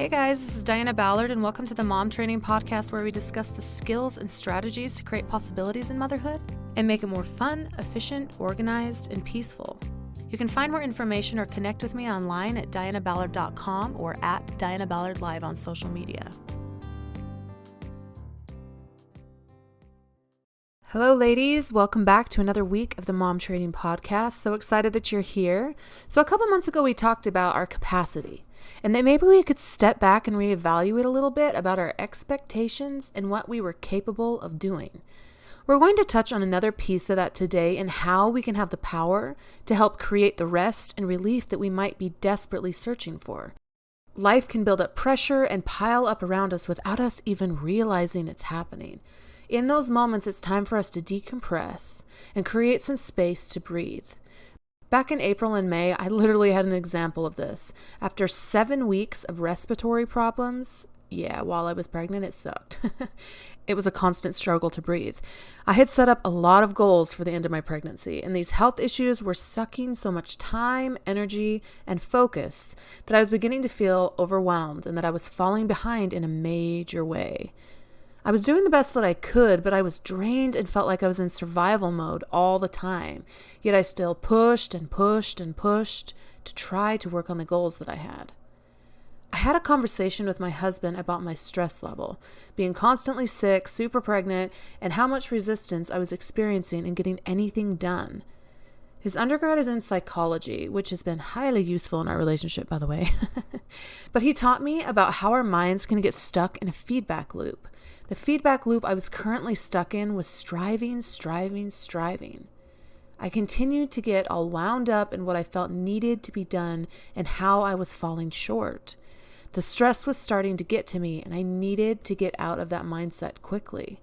Hey guys, this is Diana Ballard, and welcome to the Mom Training Podcast, where we discuss the skills and strategies to create possibilities in motherhood and make it more fun, efficient, organized, and peaceful. You can find more information or connect with me online at dianaballard.com or at Diana Ballard Live on social media. Hello ladies, welcome back to another week of the Mom Training Podcast. So excited that you're here. So a couple months ago we talked about our capacity and that maybe we could step back and reevaluate a little bit about our expectations and what we were capable of doing. We're going to touch on another piece of that today and how we can have the power to help create the rest and relief that we might be desperately searching for. Life can build up pressure and pile up around us without us even realizing it's happening. In those moments, it's time for us to decompress and create some space to breathe. Back in April and May, I literally had an example of this. After 7 weeks of respiratory problems, while I was pregnant, it sucked. It was a constant struggle to breathe. I had set up a lot of goals for the end of my pregnancy, and these health issues were sucking so much time, energy, and focus that I was beginning to feel overwhelmed and that I was falling behind in a major way. I was doing the best that I could, but I was drained and felt like I was in survival mode all the time. Yet I still pushed and pushed and pushed to try to work on the goals that I had. I had a conversation with my husband about my stress level, being constantly sick, super pregnant, and how much resistance I was experiencing in getting anything done. His undergrad is in psychology, which has been highly useful in our relationship, by the way. But he taught me about how our minds can get stuck in a feedback loop. The feedback loop I was currently stuck in was striving. I continued to get all wound up in what I felt needed to be done and how I was falling short. The stress was starting to get to me, and I needed to get out of that mindset quickly.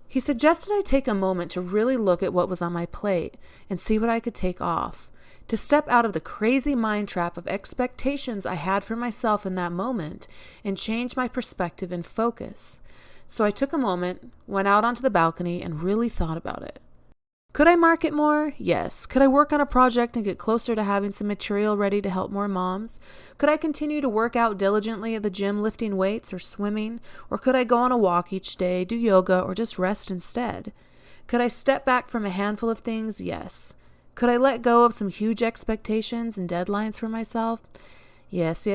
He suggested I take a moment to really look at what was on my plate and see what I could take off, to step out of the crazy mind trap of expectations I had for myself in that moment and change my perspective and focus. So I took a moment, went out onto the balcony, and really thought about it. Could I market more? Yes. Could I work on a project and get closer to having some material ready to help more moms? Could I continue to work out diligently at the gym lifting weights or swimming? Or could I go on a walk each day, do yoga, or just rest instead? Could I step back from a handful of things? Yes. Could I let go of some huge expectations and deadlines for myself? Yes.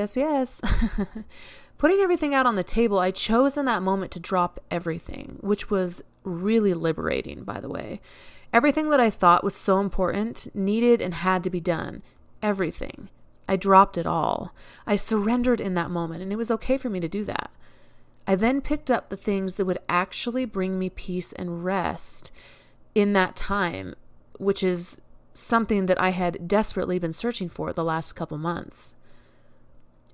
Putting everything out on the table, I chose in that moment to drop everything, which was really liberating, by the way. Everything that I thought was so important, needed, and had to be done. Everything. I dropped it all. I surrendered in that moment, and it was okay for me to do that. I then picked up the things that would actually bring me peace and rest in that time, which is something that I had desperately been searching for the last couple months.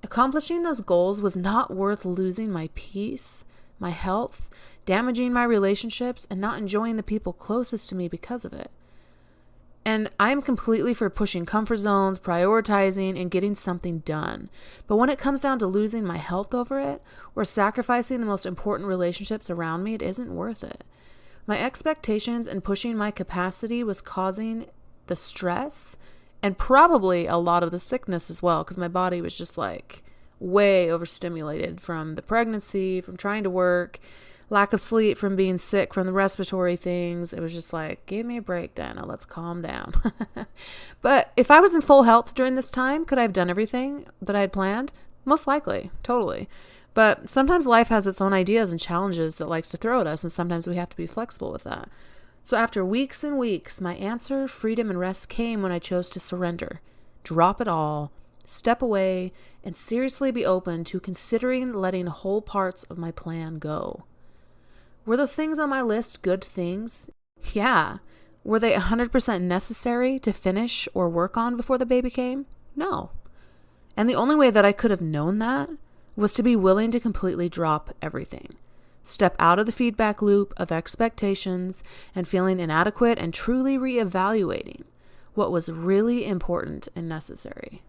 Accomplishing those goals was not worth losing my peace, my health, damaging my relationships, and not enjoying the people closest to me because of it. And I am completely for pushing comfort zones, prioritizing, and getting something done. But when it comes down to losing my health over it, or sacrificing the most important relationships around me, it isn't worth it. My expectations and pushing my capacity was causing the stress and probably a lot of the sickness as well, because my body was just like way overstimulated from the pregnancy, from trying to work, lack of sleep from being sick from the respiratory things. It was just like, give me a break, Dana, let's calm down. But if I was in full health during this time, could I have done everything that I had planned? Most likely, totally. But sometimes life has its own ideas and challenges that it likes to throw at us, and sometimes we have to be flexible with that. So after weeks and weeks, my answer, freedom, and rest came when I chose to surrender, drop it all, step away, and seriously be open to considering letting whole parts of my plan go. Were those things on my list good things? Yeah. Were they 100% necessary to finish or work on before the baby came? No. And the only way that I could have known that was to be willing to completely drop everything. Step out of the feedback loop of expectations and feeling inadequate and truly reevaluating what was really important and necessary.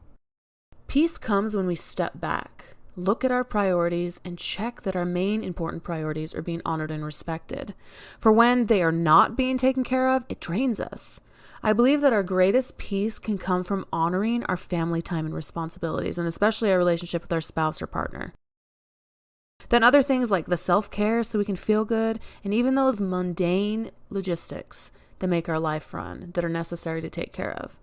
Peace comes when we step back, look at our priorities, and check that our main important priorities are being honored and respected. For when they are not being taken care of, it drains us. I believe that our greatest peace can come from honoring our family time and responsibilities, and especially our relationship with our spouse or partner. Then other things like the self-care so we can feel good, and even those mundane logistics that make our life run, that are necessary to take care of.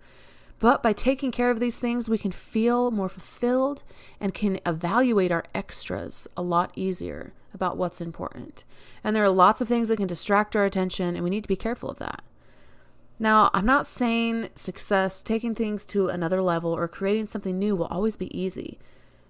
But by taking care of these things, we can feel more fulfilled and can evaluate our extras a lot easier about what's important. And there are lots of things that can distract our attention, and we need to be careful of that. Now, I'm not saying success, taking things to another level, or creating something new will always be easy.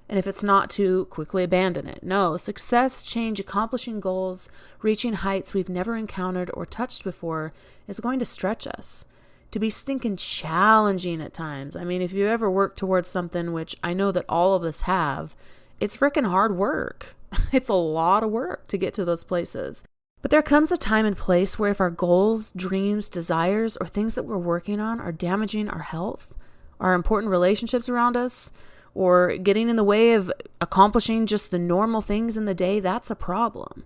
And if it's not, to quickly abandon it. No, success, change, accomplishing goals, reaching heights we've never encountered or touched before is going to stretch us. To be stinking challenging at times. I mean, if you ever work towards something, which I know that all of us have, it's freaking hard work. It's a lot of work to get to those places. But there comes a time and place where if our goals, dreams, desires, or things that we're working on are damaging our health, our important relationships around us, or getting in the way of accomplishing just the normal things in the day, that's a problem.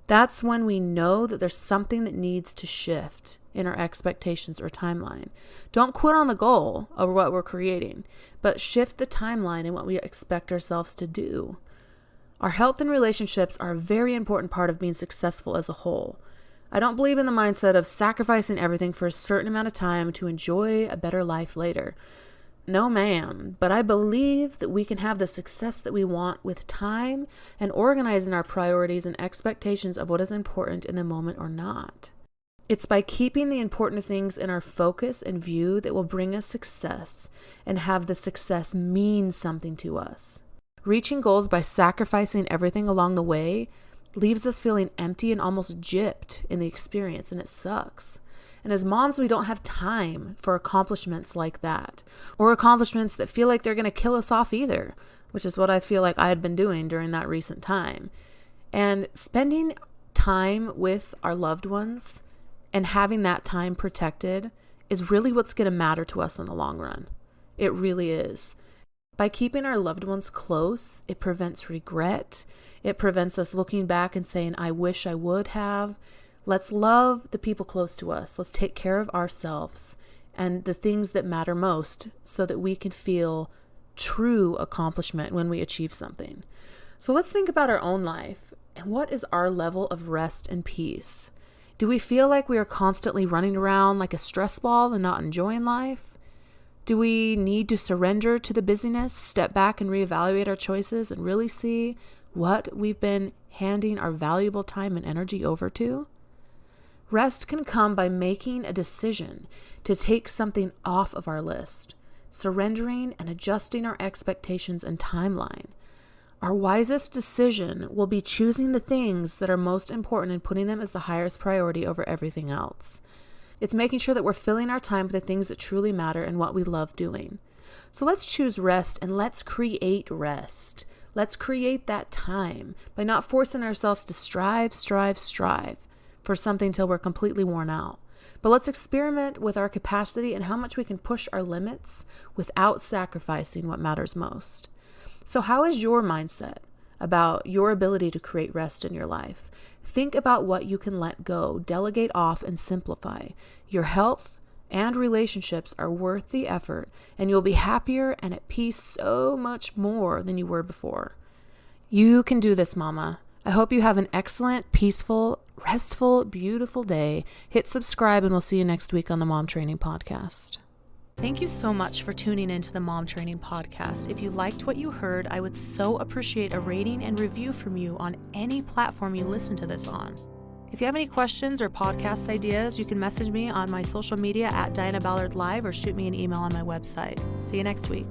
That's when we know that there's something that needs to shift in our expectations or timeline. Don't quit on the goal of what we're creating, but shift the timeline in what we expect ourselves to do. Our health and relationships are a very important part of being successful as a whole. I don't believe in the mindset of sacrificing everything for a certain amount of time to enjoy a better life later. No, ma'am, but I believe that we can have the success that we want with time and organizing our priorities and expectations of what is important in the moment or not. It's by keeping the important things in our focus and view that will bring us success and have the success mean something to us. Reaching goals by sacrificing everything along the way leaves us feeling empty and almost gypped in the experience, and it sucks. And as moms, we don't have time for accomplishments like that, or accomplishments that feel like they're going to kill us off either, which is what I feel like I had been doing during that recent time. And spending time with our loved ones and having that time protected is really what's going to matter to us in the long run. It really is. By keeping our loved ones close, it prevents regret. It prevents us looking back and saying, I wish I would have. Let's love the people close to us. Let's take care of ourselves and the things that matter most so that we can feel true accomplishment when we achieve something. So let's think about our own life and what is our level of rest and peace? Do we feel like we are constantly running around like a stress ball and not enjoying life? Do we need to surrender to the busyness, step back and reevaluate our choices and really see what we've been handing our valuable time and energy over to? Rest can come by making a decision to take something off of our list, surrendering and adjusting our expectations and timeline. Our wisest decision will be choosing the things that are most important and putting them as the highest priority over everything else. It's making sure that we're filling our time with the things that truly matter and what we love doing. So let's choose rest and let's create rest. Let's create that time by not forcing ourselves to strive for something till we're completely worn out. But let's experiment with our capacity and how much we can push our limits without sacrificing what matters most. So how is your mindset about your ability to create rest in your life? Think about what you can let go, delegate off, and simplify. Your health and relationships are worth the effort, and you'll be happier and at peace so much more than you were before. You can do this, Mama. I hope you have an excellent, peaceful, restful, beautiful day. Hit subscribe, and we'll see you next week on the Mom Training Podcast. Thank you so much for tuning into the Mom Training Podcast. If you liked what you heard, I would so appreciate a rating and review from you on any platform you listen to this on. If you have any questions or podcast ideas, you can message me on my social media at Diana Ballard Live or shoot me an email on my website. See you next week.